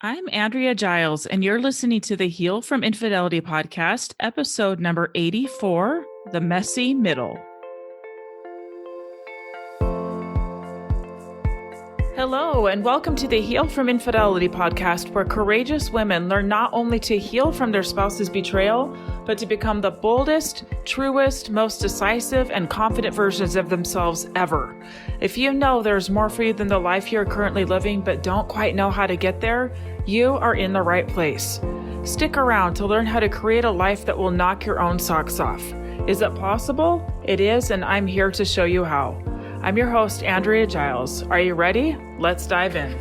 I'm Andrea Giles, and you're listening to the Heal from Infidelity podcast, episode number 84, The Messy Middle. Hello, and welcome to the Heal from Infidelity podcast, where courageous women learn not only to heal from their spouse's betrayal, but to become the boldest, truest, most decisive, and confident versions of themselves ever. If you know there's more for you than the life you're currently living, but don't quite know how to get there, you are in the right place. Stick around to learn how to create a life that will knock your own socks off. Is it possible? It is, and I'm here to show you how. I'm your host, Andrea Giles. Are you ready? Let's dive in.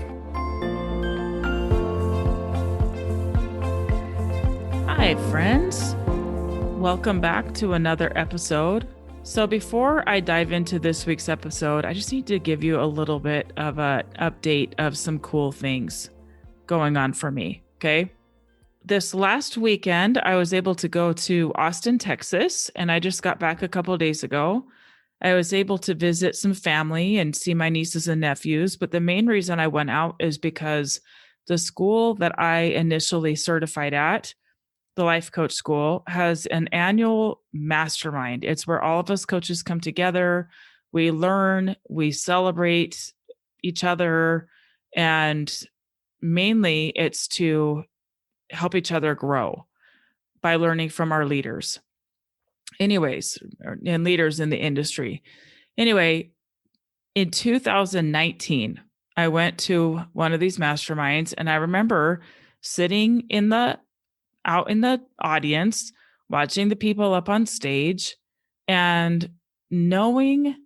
Hi, friends. Welcome back to another episode. So before I dive into this week's episode, I just need to give you a little bit of an update of some cool things going on for me, okay? This last weekend, I was able to go to Austin, Texas, and I just got back a couple of days ago. I was able to visit some family and see my nieces and nephews, but the main reason I went out is because the school that I initially certified at, the Life Coach School, has an annual mastermind. It's where all of us coaches come together, we learn, we celebrate each other, and mainly it's to help each other grow by learning from our leaders. Anyways, and leaders in the industry. Anyway, in 2019, I went to one of these masterminds, and I remember sitting out in the audience, watching the people up on stage, and knowing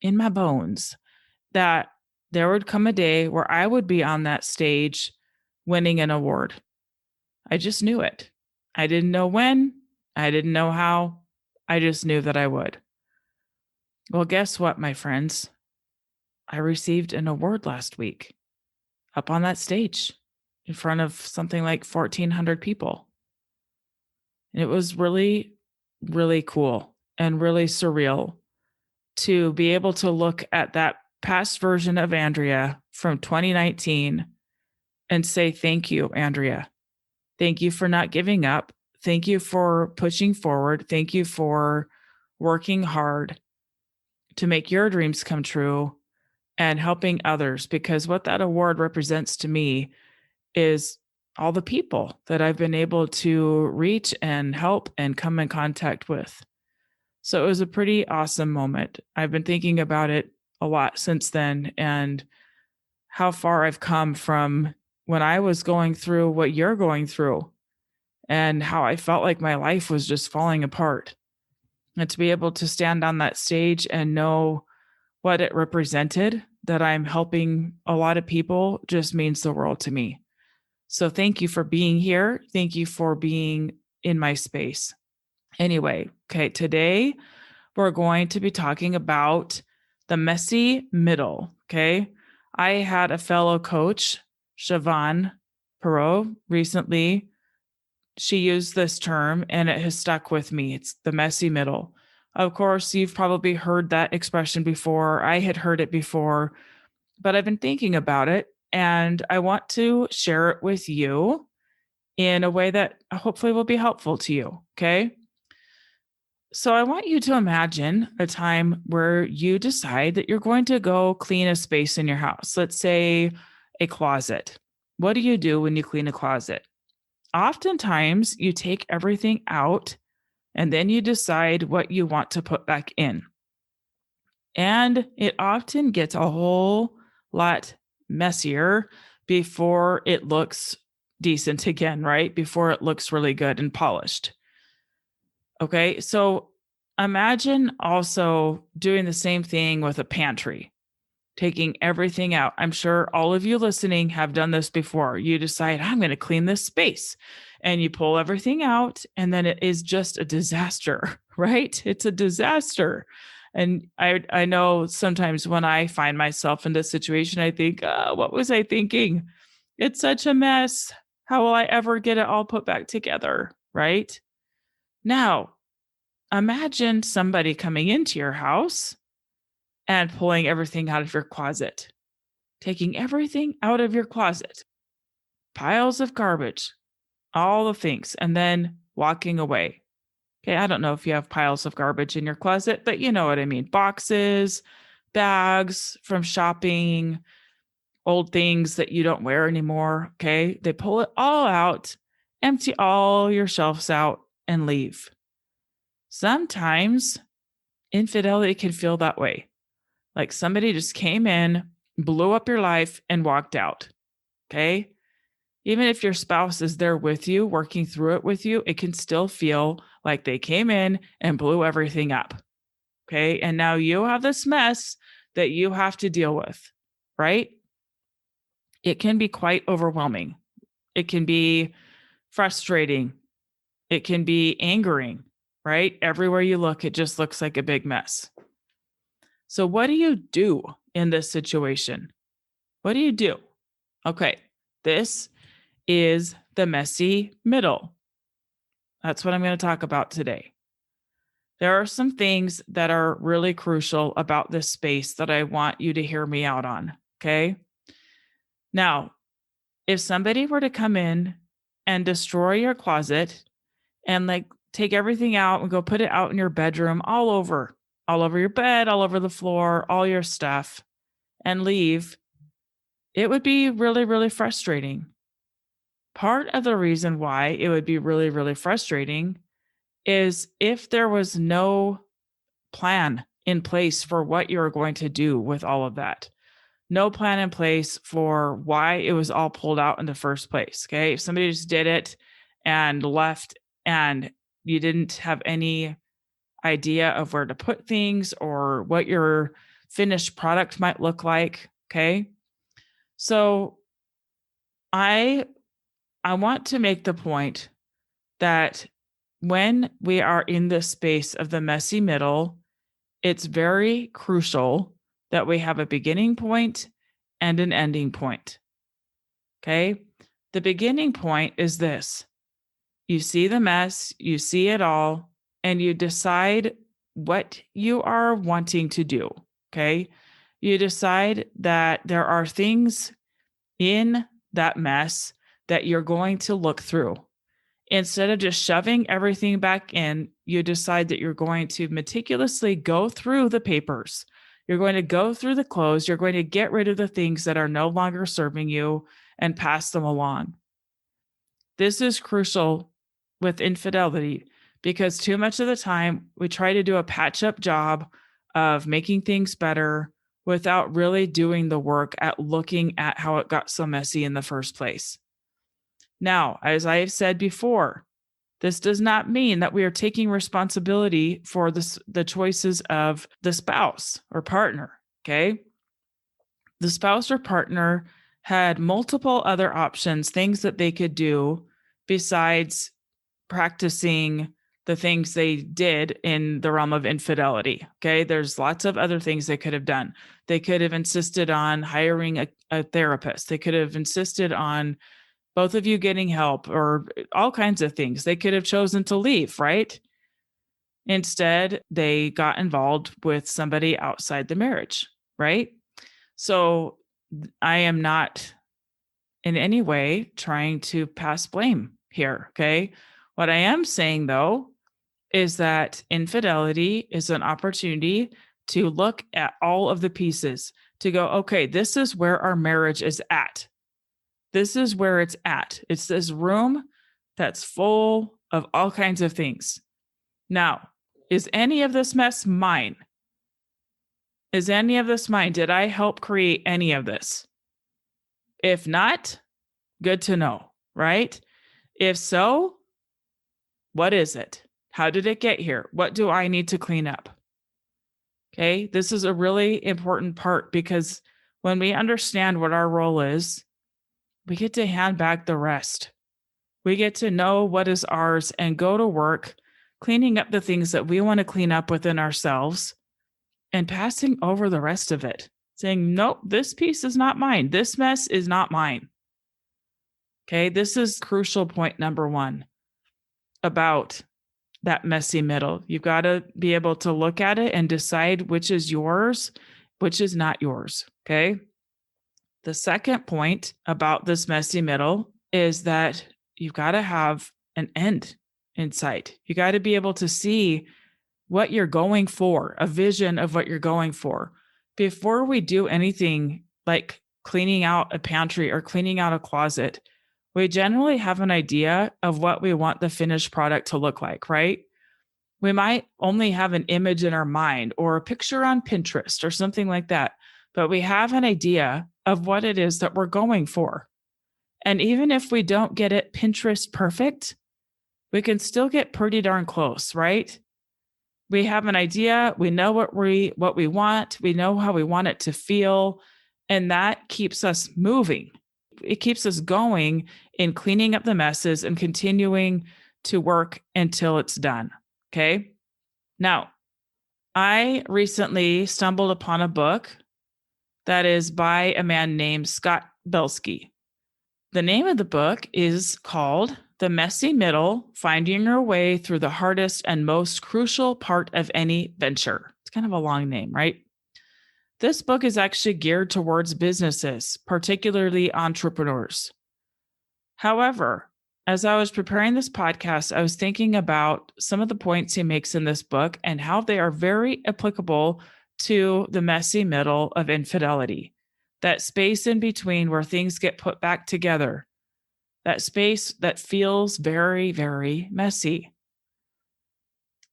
in my bones that there would come a day where I would be on that stage winning an award. I just knew it. I didn't know when. I didn't know how. I just knew that I would. Well, guess what, my friends? I received an award last week up on that stage in front of something like 1,400 people. And it was really, really cool and really surreal to be able to look at that past version of Andrea from 2019 and say, thank you, Andrea. Thank you for not giving up. Thank you for pushing forward. Thank you for working hard to make your dreams come true and helping others, because what that award represents to me is all the people that I've been able to reach and help and come in contact with. So it was a pretty awesome moment. I've been thinking about it a lot since then and how far I've come from when I was going through what you're going through, and how I felt like my life was just falling apart. And to be able to stand on that stage and know what it represented, that I'm helping a lot of people, just means the world to me. So thank you for being here. Thank you for being in my space. Anyway, okay, today we're going to be talking about the messy middle, okay? I had a fellow coach, Siobhan Perot, recently. She used this term and it has stuck with me. It's the messy middle. Of course, you've probably heard that expression before. I had heard it before, but I've been thinking about it and I want to share it with you in a way that hopefully will be helpful to you. Okay. So I want you to imagine a time where you decide that you're going to go clean a space in your house. Let's say a closet. What do you do when you clean a closet? Oftentimes, you take everything out and then you decide what you want to put back in. And it often gets a whole lot messier before it looks decent again, right? Before it looks really good and polished. Okay, so imagine also doing the same thing with a pantry. Taking everything out. I'm sure all of you listening have done this before. You decide, I'm going to clean this space, and you pull everything out, and then it is just a disaster, right? It's a disaster. And I know sometimes when I find myself in this situation, I think, what was I thinking? It's such a mess. How will I ever get it all put back together, right? Now, imagine somebody coming into your house and pulling everything out of your closet, taking everything out of your closet. piles of garbage, all the things, and then walking away. Okay, I don't know if you have piles of garbage in your closet, but you know what I mean. Boxes, bags from shopping, old things that you don't wear anymore. Okay, they pull it all out, empty all your shelves out, and leave. Sometimes infidelity can feel that way. Like somebody just came in, blew up your life, and walked out. Okay. Even if your spouse is there with you, working through it with you, it can still feel like they came in and blew everything up. Okay. And now you have this mess that you have to deal with, right? It can be quite overwhelming. It can be frustrating. It can be angering, right? Everywhere you look, it just looks like a big mess. So, what do you do in this situation? What do you do? Okay. This is the messy middle. That's what I'm going to talk about today. There are some things that are really crucial about this space that I want you to hear me out on. Okay. Now, if somebody were to come in and destroy your closet and like take everything out and go put it out in your bedroom, all over your bed, all over the floor, all your stuff, and leave, it would be really, really frustrating. Part of the reason why it would be really, really frustrating is if there was no plan in place for what you're going to do with all of that. No plan in place for why it was all pulled out in the first place. Okay. If somebody just did it and left and you didn't have any idea of where to put things or what your finished product might look like. Okay. So I want to make the point that when we are in the space of the messy middle, it's very crucial that we have a beginning point and an ending point. Okay. The beginning point is this: you see the mess, you see it all, and you decide what you are wanting to do. Okay. You decide that there are things in that mess that you're going to look through. Instead of just shoving everything back in, you decide that you're going to meticulously go through the papers. You're going to go through the clothes. You're going to get rid of the things that are no longer serving you and pass them along. This is crucial with infidelity because too much of the time we try to do a patch up job of making things better without really doing the work at looking at how it got so messy in the first place. Now, as I have said before, this does not mean that we are taking responsibility for the choices of the spouse or partner. Okay. The spouse or partner had multiple other options, things that they could do besides practicing the things they did in the realm of infidelity. Okay. There's lots of other things they could have done. They could have insisted on hiring a therapist. They could have insisted on both of you getting help or all kinds of things. They could have chosen to leave, right? Instead, they got involved with somebody outside the marriage, right? So I am not in any way trying to pass blame here, okay? What I am saying, though, is that infidelity is an opportunity to look at all of the pieces, to go, okay, this is where our marriage is at. This is where it's at. It's this room that's full of all kinds of things. Now, is any of this mess mine? Is any of this mine? Did I help create any of this? If not, good to know, right? If so, what is it? How did it get here? What do I need to clean up? Okay, this is a really important part because when we understand what our role is, we get to hand back the rest. We get to know what is ours and go to work cleaning up the things that we want to clean up within ourselves and passing over the rest of it, saying, nope, this piece is not mine. This mess is not mine. Okay, this is crucial point number one about that messy middle. You've got to be able to look at it and decide which is yours, which is not yours. Okay. The second point about this messy middle is that you've got to have an end in sight. You got to be able to see what you're going for, a vision of what you're going for. Before we do anything like cleaning out a pantry or cleaning out a closet, we generally have an idea of what we want the finished product to look like, right? We might only have an image in our mind or a picture on Pinterest or something like that, but we have an idea of what it is that we're going for. And even if we don't get it Pinterest perfect, we can still get pretty darn close, right? We have an idea, we know what we want, we know how we want it to feel, and that keeps us moving. It keeps us going in cleaning up the messes and continuing to work until it's done. Okay? Now, I recently stumbled upon a book that is by a man named Scott Belsky. The name of the book is called The Messy Middle: Finding Your Way Through the Hardest and Most Crucial Part of Any Venture. It's kind of a long name, right? This book is actually geared towards businesses, particularly entrepreneurs. However, as I was preparing this podcast, I was thinking about some of the points he makes in this book and how they are very applicable to the messy middle of infidelity, that space in between where things get put back together, that space that feels very, very messy.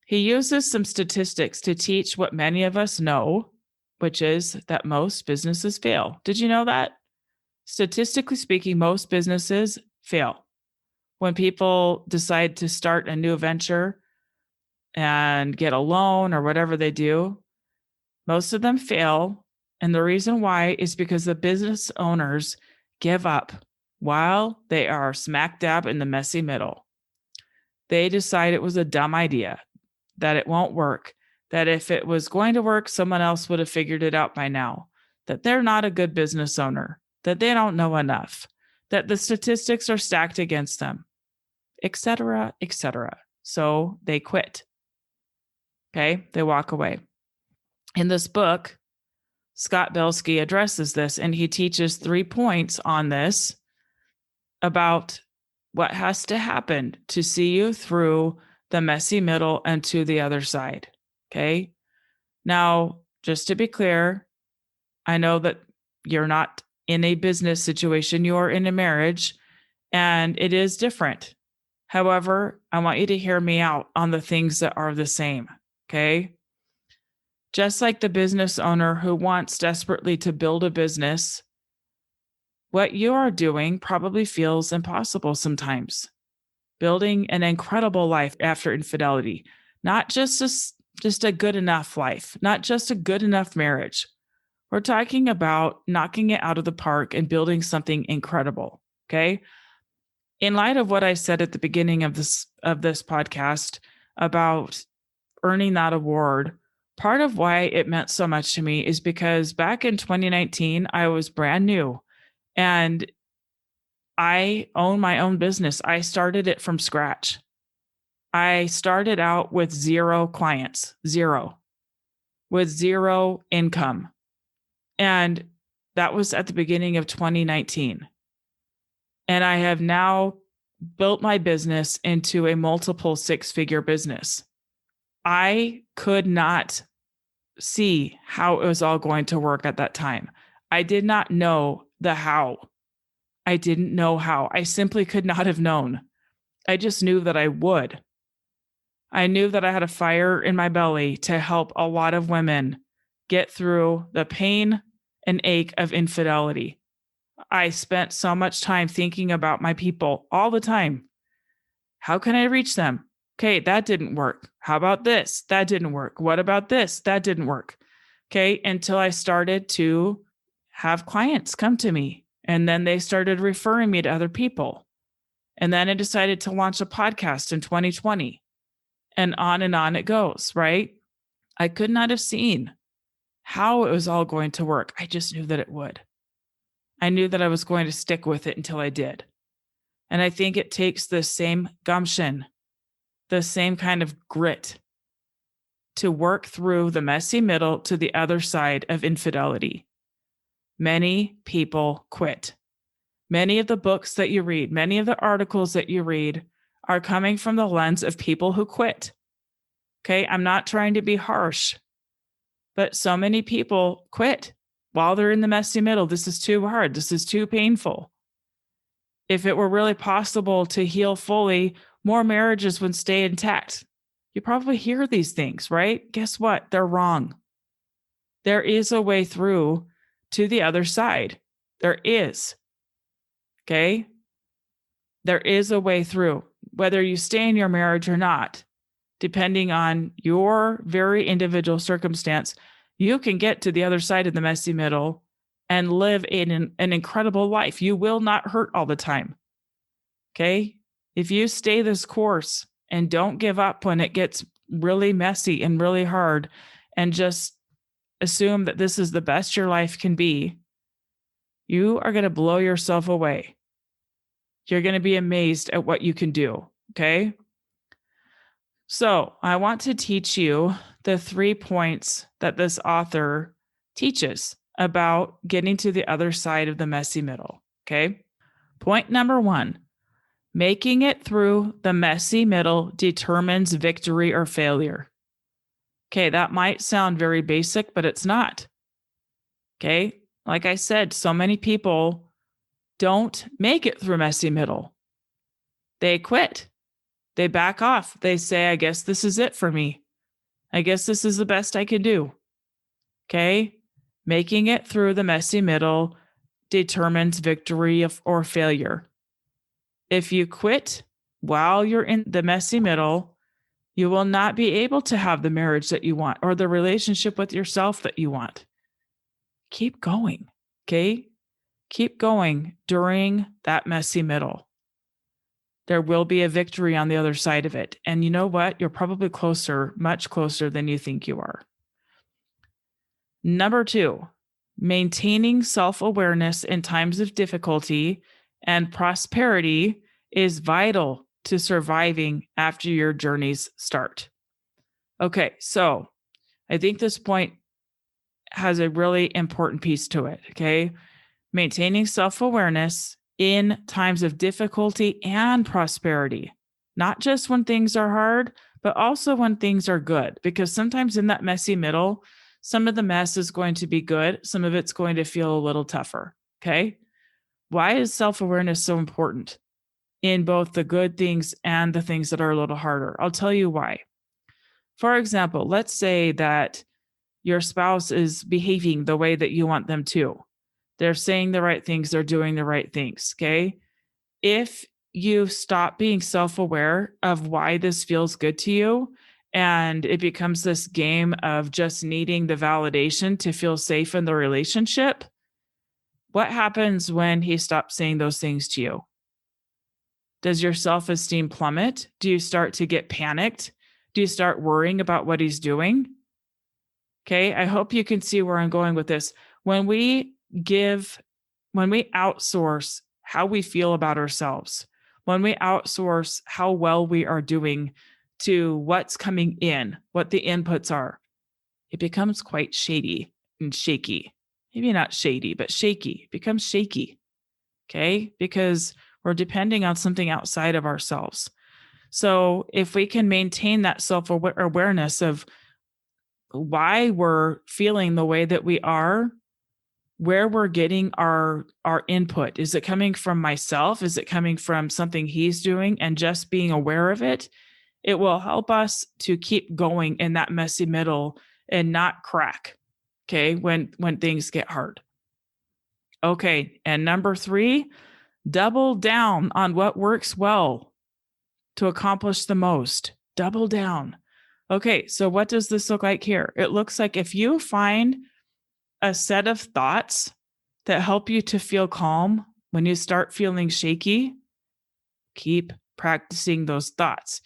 He uses some statistics to teach what many of us know, which is that most businesses fail. Did you know that? Statistically speaking, most businesses fail. When people decide to start a new venture and get a loan or whatever they do, most of them fail. And the reason why is because the business owners give up while they are smack dab in the messy middle. They decide it was a dumb idea, that it won't work, that if it was going to work, someone else would have figured it out by now, that they're not a good business owner, that they don't know enough, that the statistics are stacked against them, etc., etc. So they quit. Okay, they walk away. In this book, Scott Belsky addresses this, and he teaches 3 points on this about what has to happen to see you through the messy middle and to the other side. Okay. Now, just to be clear, I know that you're not in a business situation, you're in a marriage, and it is different. However, I want you to hear me out on the things that are the same. Okay. Just like the business owner who wants desperately to build a business, what you are doing probably feels impossible sometimes. Building an incredible life after infidelity, not just a good enough life, not just a good enough marriage. We're talking about knocking it out of the park and building something incredible. Okay. In light of what I said at the beginning of this podcast about earning that award, part of why it meant so much to me is because back in 2019, I was brand new and I own my own business. I started it from scratch. I started out with 0 clients, 0, with 0 income. And that was at the beginning of 2019. And I have now built my business into a multiple 6-figure business. I could not see how it was all going to work at that time. I did not know the how. I didn't know how. I simply could not have known. I just knew that I would. I knew that I had a fire in my belly to help a lot of women get through the pain and ache of infidelity. I spent so much time thinking about my people all the time. How can I reach them? Okay, that didn't work. How about this? That didn't work. What about this? That didn't work. Okay, until I started to have clients come to me. And then they started referring me to other people. And then I decided to launch a podcast in 2020. And on it goes, right? I could not have seen how it was all going to work. I just knew that it would. I knew that I was going to stick with it until I did. And I think it takes the same gumption, the same kind of grit to work through the messy middle to the other side of infidelity. Many people quit. Many of the books that you read, many of the articles that you read are coming from the lens of people who quit. Okay, I'm not trying to be harsh, but so many people quit while they're in the messy middle. This is too hard. This is too painful. If it were really possible to heal fully, more marriages would stay intact. You probably hear these things, right? Guess what? They're wrong. There is a way through to the other side. There is. Okay? There is a way through, whether you stay in your marriage or not, depending on your very individual circumstance. You can get to the other side of the messy middle and live in an incredible life. You will not hurt all the time. Okay? If you stay this course and don't give up when it gets really messy and really hard, and just assume that this is the best your life can be, you are going to blow yourself away. You're going to be amazed at what you can do. Okay? So I want to teach you the 3 points that this author teaches about getting to the other side of the messy middle. Okay? Point number 1, making it through the messy middle determines victory or failure. Okay, that might sound very basic, but it's not. Okay? Like I said, so many people don't make it through messy middle. They quit. They back off. They say, I guess this is it for me. I guess this is the best I can do. Okay? Making it through the messy middle determines victory or failure. If you quit while you're in the messy middle, you will not be able to have the marriage that you want or the relationship with yourself that you want. Keep going. Okay? Keep going during that messy middle. There will be a victory on the other side of it. And you know what? You're probably closer, much closer than you think you are. Number 2, maintaining self-awareness in times of difficulty and prosperity is vital to surviving after your journeys start. Okay, so I think this point has a really important piece to it. Okay. Maintaining self-awareness in times of difficulty and prosperity, not just when things are hard, but also when things are good. Because sometimes in that messy middle, some of the mess is going to be good. Some of it's going to feel a little tougher. Okay. Why is self-awareness so important in both the good things and the things that are a little harder? I'll tell you why. For example, let's say that your spouse is behaving the way that you want them to. They're saying the right things, they're doing the right things, okay? If you stop being self-aware of why this feels good to you, and it becomes this game of just needing the validation to feel safe in the relationship, what happens when he stops saying those things to you? Does your self-esteem plummet? Do you start to get panicked? Do you start worrying about what he's doing? Okay, I hope you can see where I'm going with this. When we outsource how we feel about ourselves, when we outsource how well we are doing to what's coming in, what the inputs are, it becomes quite shady and shaky. Maybe not shady, but shaky. It becomes shaky. Okay, because we're depending on something outside of ourselves. So if we can maintain that self-awareness of why we're feeling the way that we are, where we're getting our input. Is it coming from myself? Is it coming from something he's doing? And just being aware of it, it will help us to keep going in that messy middle and not crack, okay, when things get hard. Okay, and number 3, double down on what works well to accomplish the most. Double down. Okay, so what does this look like here? It looks like if you find a set of thoughts that help you to feel calm when you start feeling shaky, keep practicing those thoughts.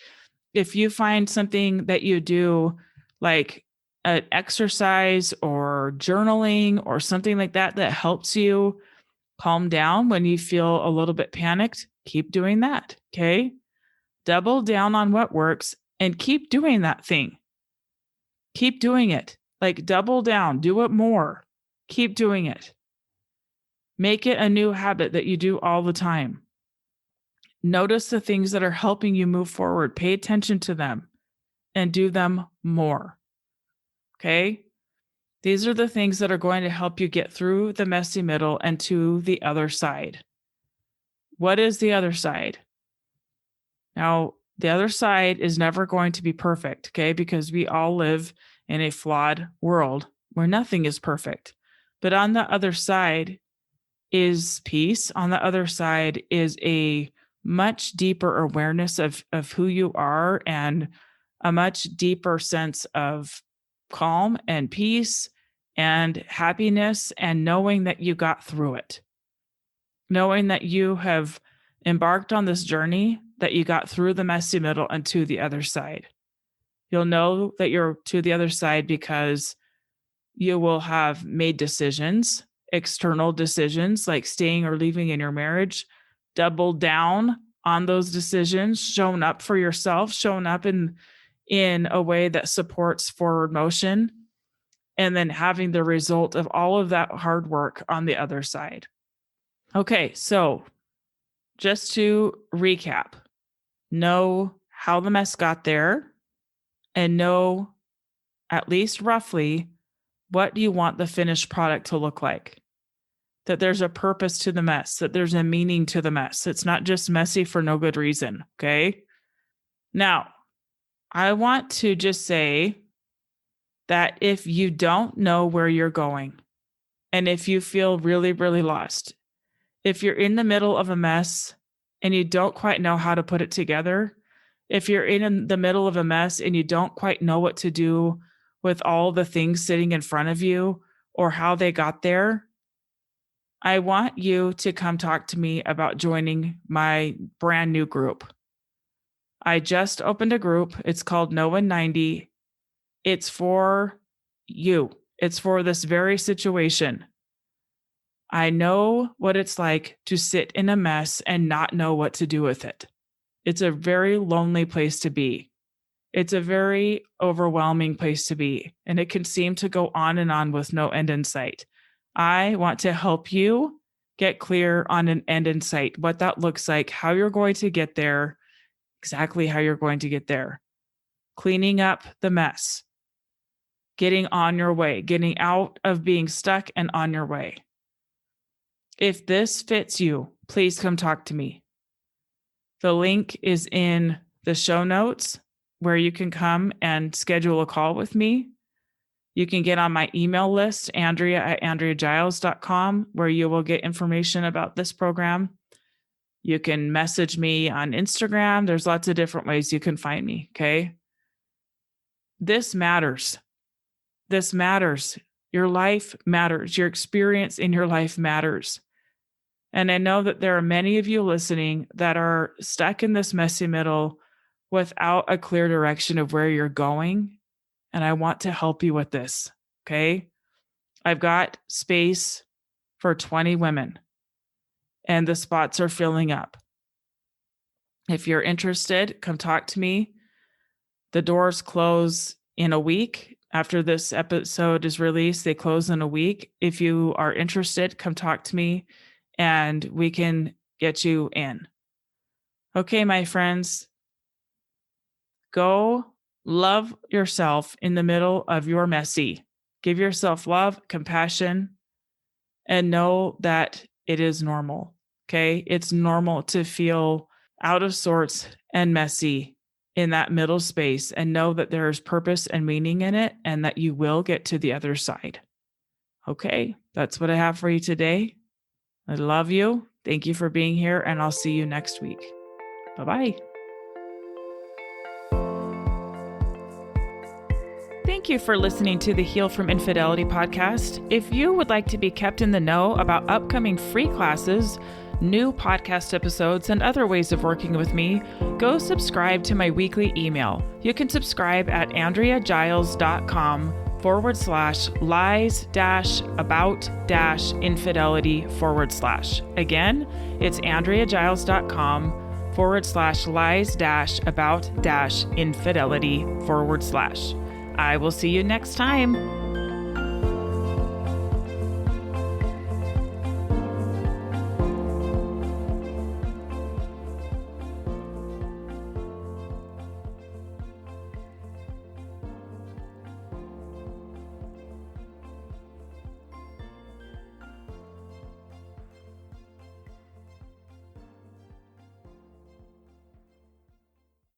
If you find something that you do, like an exercise or journaling or something like that, that helps you calm down when you feel a little bit panicked, keep doing that. Okay. Double down on what works and keep doing that thing. Keep doing it. Like double down, do it more. Keep doing it. Make it a new habit that you do all the time. Notice the things that are helping you move forward. Pay attention to them and do them more. Okay? These are the things that are going to help you get through the messy middle and to the other side. What is the other side? Now, the other side is never going to be perfect, okay? Because we all live in a flawed world where nothing is perfect. But on the other side is peace. On the other side is a much deeper awareness of who you are and a much deeper sense of calm and peace and happiness and knowing that you got through it. Knowing that you have embarked on this journey, that you got through the messy middle and to the other side. You'll know that you're to the other side because you will have made decisions, external decisions like staying or leaving in your marriage, doubled down on those decisions, shown up for yourself, shown up in a way that supports forward motion, and then having the result of all of that hard work on the other side. Okay, so just to recap, know how the mess got there and know at least roughly what do you want the finished product to look like. That there's a purpose to the mess, that there's a meaning to the mess. It's not just messy for no good reason, okay? Now, I want to just say that if you don't know where you're going, and if you feel really, really lost, if you're in the middle of a mess and you don't quite know how to put it together, if you're in the middle of a mess and you don't quite know what to do with all the things sitting in front of you or how they got there, I want you to come talk to me about joining my brand new group. I just opened a group. It's called No One 90. It's for you. It's for this very situation. I know what it's like to sit in a mess and not know what to do with it. It's a very lonely place to be. It's a very overwhelming place to be, and it can seem to go on and on with no end in sight. I want to help you get clear on an end in sight, what that looks like, how you're going to get there, exactly how you're going to get there. Cleaning up the mess, getting on your way, getting out of being stuck and on your way. If this fits you, please come talk to me. The link is in the show notes where you can come and schedule a call with me. You can get on my email list, Andrea@AndreaGiles.com, where you will get information about this program. You can message me on Instagram. There's lots of different ways you can find me, okay? This matters. This matters. Your life matters. Your experience in your life matters. And I know that there are many of you listening that are stuck in this messy middle without a clear direction of where you're going. And I want to help you with this, okay? I've got space for 20 women, and the spots are filling up. If you're interested, come talk to me. The doors close in a week. After this episode is released, they close in a week. If you are interested, come talk to me and we can get you in. Okay, my friends, go love yourself in the middle of your messy. Give yourself love, compassion, and know that it is normal. Okay, it's normal to feel out of sorts and messy in that middle space, and know that there is purpose and meaning in it and that you will get to the other side. Okay, that's what I have for you today. I love you. Thank you for being here, and I'll see you next week. Bye-bye. Thank you for listening to the Heal from Infidelity podcast. If you would like to be kept in the know about upcoming free classes, new podcast episodes, and other ways of working with me, go subscribe to my weekly email. You can subscribe at AndreaGiles.com/lies-about-infidelity/. Again, it's AndreaGiles.com/lies-about-infidelity/. I will see you next time.